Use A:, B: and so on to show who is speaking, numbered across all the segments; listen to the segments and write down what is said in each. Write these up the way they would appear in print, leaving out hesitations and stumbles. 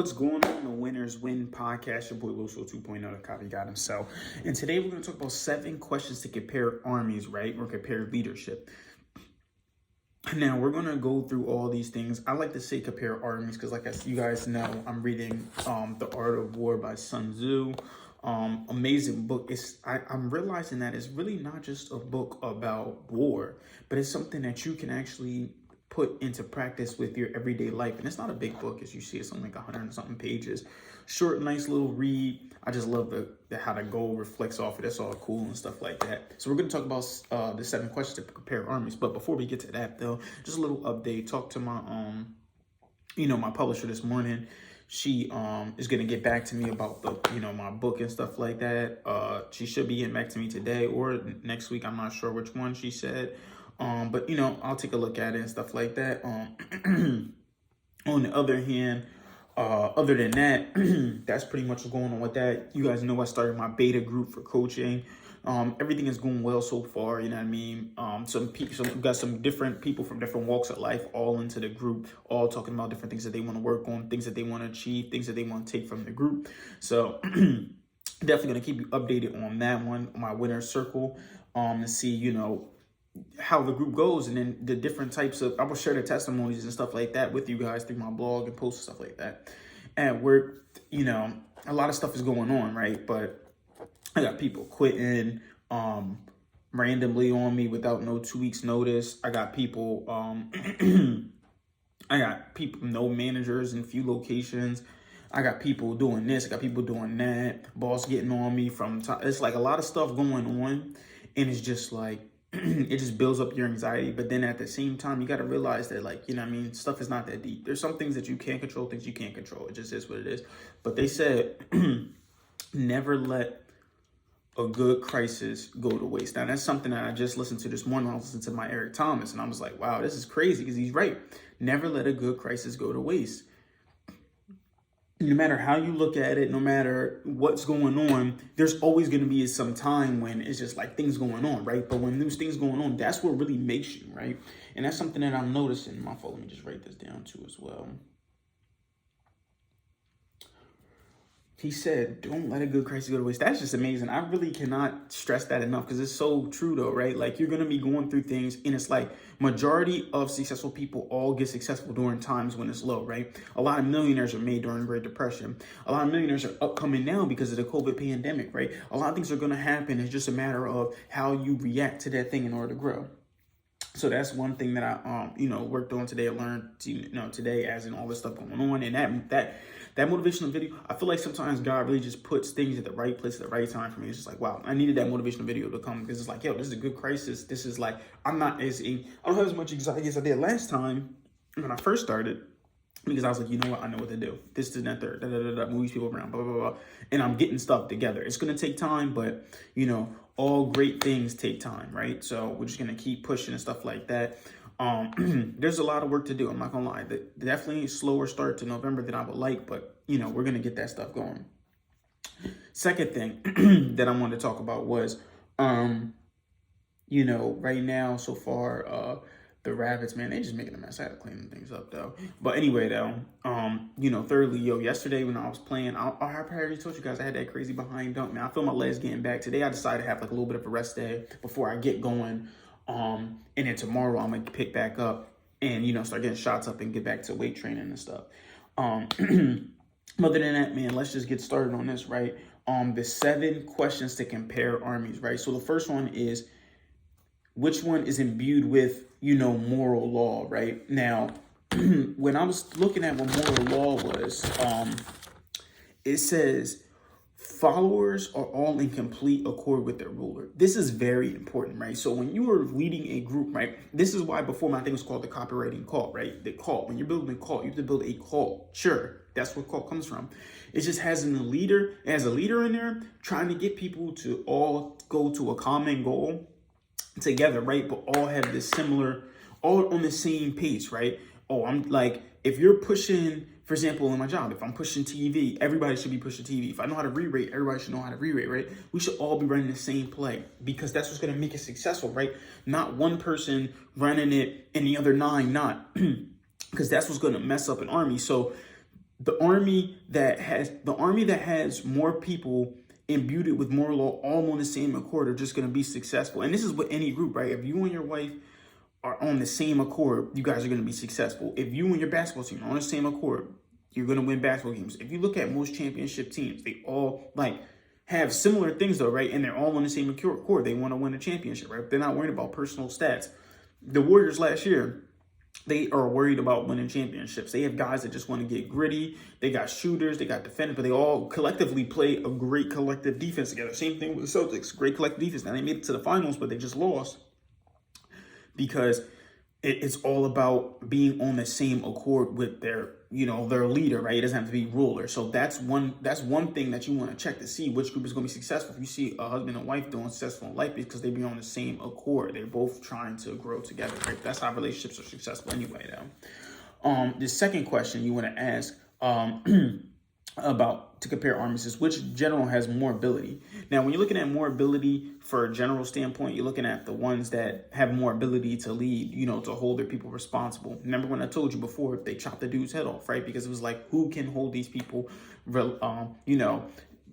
A: What's going on? The Winners Win podcast. Your boy Lucio 2.0, the copy got himself. And today we're going to talk about 7 questions to compare armies, right? Or compare leadership. Now we're going to go through all these things. I like to say compare armies because, like you guys know, I'm reading The Art of War by Sun Tzu. Amazing book. I'm realizing that it's really not just a book about war, but it's something that you can actually put into practice with your everyday life. And it's not a big book, as you see. It's only like 100 and something pages. Short, nice little read. I just love the how the goal reflects off it. It's all cool and stuff like that. So we're going to talk about the 7 questions to compare armies. But before we get to that, though, just a little update. Talk to my my publisher this morning. She is gonna get back to me about my book and stuff like that. She should be getting back to me today or next week. I'm not sure which one she said. But I'll take a look at it and stuff like that. On the other hand, other than that, that's pretty much what's going on with that. You guys know I started my beta group for coaching. Everything is going well so far, you know what I mean? We've got some different people from different walks of life all into the group, all talking about different things that they want to work on, things that they want to achieve, things that they want to take from the group. So definitely going to keep you updated on that one, my winner circle, and see, how the group goes, and then the different types of, I will share the testimonies and stuff like that with you guys through my blog and posts and stuff like that. And a lot of stuff is going on, right? But I got people quitting randomly on me without no 2 weeks notice. I got people, no managers in few locations. I got people doing this. I got people doing that. Boss getting on me from time. It's like a lot of stuff going on. And it's just like, it just builds up your anxiety. But then at the same time, you got to realize that, stuff is not that deep. There's some things that you can't control, things you can't control. It just is what it is. But they said, never let a good crisis go to waste. Now, that's something that I just listened to this morning. I was listening to my Eric Thomas, and I was like, wow, this is crazy, because he's right. Never let a good crisis go to waste. No matter how you look at it, no matter what's going on, there's always going to be some time when it's just like things going on, right? But when there's things going on, that's what really makes you, right? And that's something that I'm noticing. My fault. Let me just write this down too as well. He said, don't let a good crisis go to waste. That's just amazing. I really cannot stress that enough, because it's so true though, right? Like, you're going to be going through things, and it's like majority of successful people all get successful during times when it's low, right? A lot of millionaires are made during the Great Depression. A lot of millionaires are upcoming now because of the COVID pandemic, right? A lot of things are going to happen. It's just a matter of how you react to that thing in order to grow. So that's one thing that I, worked on today. I learned, today, as in all this stuff going on, and that motivational video. I feel like sometimes God really just puts things at the right place at the right time for me. It's just like, wow, I needed that motivational video to come, because it's like, yo, this is a good crisis. This is like, I don't have as much anxiety as I did last time when I first started, because I was like, you know what, I know what to do. This and that, third, move these people around, blah, blah, blah. And I'm getting stuff together. It's going to take time, but, all great things take time, right? So we're just going to keep pushing and stuff like that. There's a lot of work to do. I'm not going to lie. Definitely a slower start to November than I would like, but, we're going to get that stuff going. Second thing that I wanted to talk about was, right now, so far, the rabbits, man, they just making a mess. I had to clean things up though. But anyway, though, thirdly, yesterday when I was playing, I already told you guys I had that crazy behind dunk. Man, I feel my legs getting back. Today I decided to have like a little bit of a rest day before I get going. And then tomorrow I'm gonna pick back up and start getting shots up and get back to weight training and stuff. Other than that, man, let's just get started on this, right? The 7 questions to compare armies, right? So the first one is, which one is imbued with, moral law, right? Now, when I was looking at what moral law was, it says followers are all in complete accord with their ruler. This is very important, right? So when you are leading a group, right, this is why before my thing was called the copywriting cult, right? The cult. When you're building a cult, you have to build a culture. That's where cult comes from. It just has a leader in there trying to get people to all go to a common goal together, right? But all have this similar, all on the same page, right? Oh, I'm like, if you're pushing, for example, in my job, if I'm pushing TV, everybody should be pushing TV. If I know how to re-rate, everybody should know how to re-rate, right? We should all be running the same play, because that's what's going to make it successful, right? Not one person running it and the other 9 not, because that's what's going to mess up an army. So the army that has more people imbued with moral law all on the same accord are just going to be successful. And this is with any group, right? If you and your wife are on the same accord, you guys are going to be successful. If you and your basketball team are on the same accord, you're going to win basketball games. If you look at most championship teams, they all have similar things though, right? And they're all on the same accord. They want to win a championship, right? They're not worried about personal stats. The Warriors last year, they are worried about winning championships. They have guys that just want to get gritty. They got shooters, they got defenders, but they all collectively play a great collective defense together. Same thing with the Celtics, great collective defense. Now they made it to the finals, but they just lost because it's all about being on the same accord with their leader, right? It doesn't have to be ruler. So that's one thing that you want to check to see which group is going to be successful. If you see a husband and wife doing successful in life, because they be on the same accord. They're both trying to grow together, right? That's how relationships are successful anyway, though. The second question you want to ask, about to compare armies is which general has more ability. Now, when you're looking at more ability for a general standpoint, you're looking at the ones that have more ability to lead, to hold their people responsible. Remember when I told you before, they chopped the dude's head off, right? Because it was like, who can hold these people,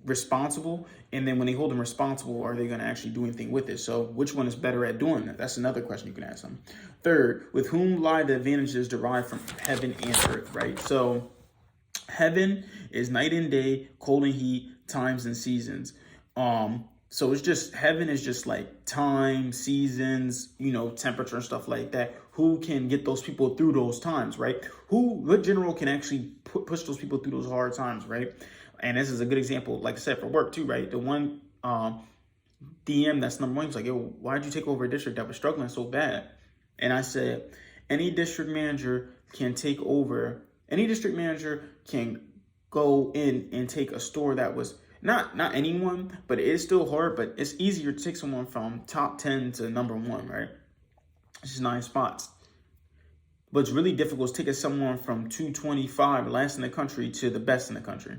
A: responsible? And then when they hold them responsible, are they going to actually do anything with it? So which one is better at doing that? That's another question you can ask them. Third, with whom lie the advantages derived from heaven and earth, right? So heaven is night and day, cold and heat, times and seasons. So it's just, heaven is just like time, seasons, temperature and stuff like that. Who can get those people through those times, right? What general can actually push those people through those hard times, right? And this is a good example, like I said, for work too, right? The one DM that's number one, he's like, yo, why'd you take over a district that was struggling so bad? And I said, any district manager can go in and take a store that was not anyone, but it is still hard, but it's easier to take someone from top 10 to number 1, right? It's just 9 spots. What's really difficult is taking someone from 225, last in the country, to the best in the country.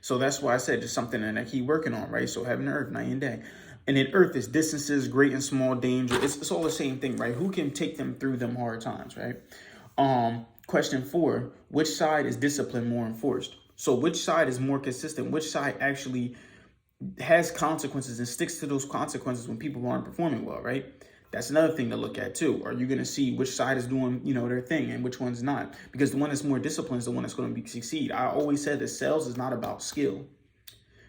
A: So that's why I said just something that I keep working on, right? So heaven and earth, night and day. And then earth is distances, great and small danger. It's all the same thing, right? Who can take them through them hard times, right? Question 4, which side is discipline more enforced? So which side is more consistent? Which side actually has consequences and sticks to those consequences when people aren't performing well, right? That's another thing to look at too. Are you going to see which side is doing, their thing and which one's not? Because the one that's more disciplined is the one that's going to succeed. I always said that sales is not about skill.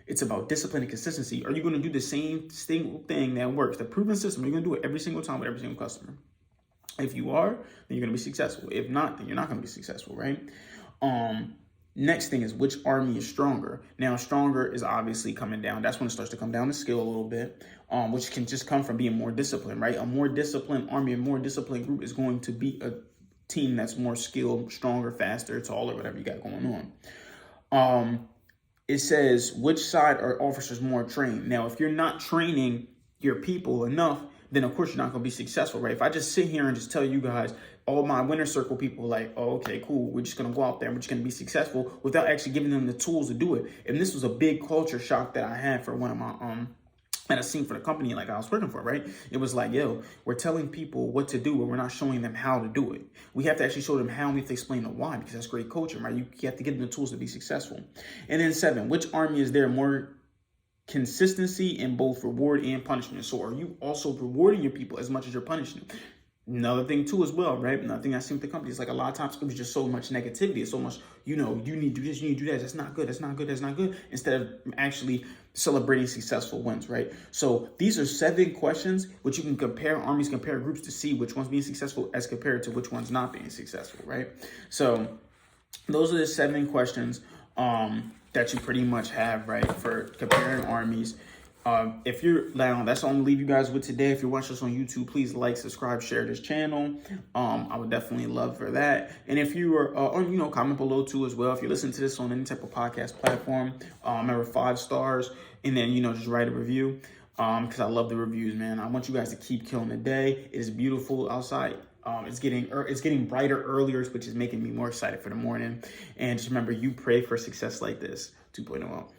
A: It's about discipline and consistency. Are you going to do the same single thing that works? The proven system, you're going to do it every single time with every single customer. If you are, then you're going to be successful. If not, then you're not going to be successful, right? Next thing is which army is stronger. Now, stronger is obviously coming down. That's when it starts to come down to skill a little bit, which can just come from being more disciplined, right? A more disciplined army, a more disciplined group is going to be a team that's more skilled, stronger, faster, taller, whatever you got going on. It says, which side are officers more trained? Now, if you're not training your people enough, then of course you're not going to be successful, right? If I just sit here and just tell you guys, all my winner circle people, like, oh, okay, cool, we're just going to go out there and we're just going to be successful without actually giving them the tools to do it. And this was a big culture shock that I had for one of my, that I seen for the company like I was working for, right? It was like, yo, we're telling people what to do, but we're not showing them how to do it. We have to actually show them how, and we have to explain the why, because that's great coaching, right? You have to give them the tools to be successful. And then 7, which army is there more consistency in both reward and punishment? So are you also rewarding your people as much as you're punishing them? Another thing too as well, right? Another thing I see with the company is like a lot of times it was just so much negativity. It's so much, you need to do this, you need to do that. That's not good. That's not good. That's not good. Instead of actually celebrating successful wins, right? So these are 7 questions which you can compare armies, compare groups to see which one's being successful as compared to which one's not being successful, right? So those are the 7 questions that you pretty much have, right, for comparing armies. If you're now, that's all I'm gonna leave you guys with today. If you're watching this on YouTube, please like, subscribe, share this channel. I would definitely love for that. And if you are, comment below too as well. If you're listening to this on any type of podcast platform, remember 5 stars, and then just write a review. Because I love the reviews, man. I want you guys to keep killing the day. It is beautiful outside. It's getting brighter earlier, which is making me more excited for the morning. And just remember, you pray for success like this. 2.0 out.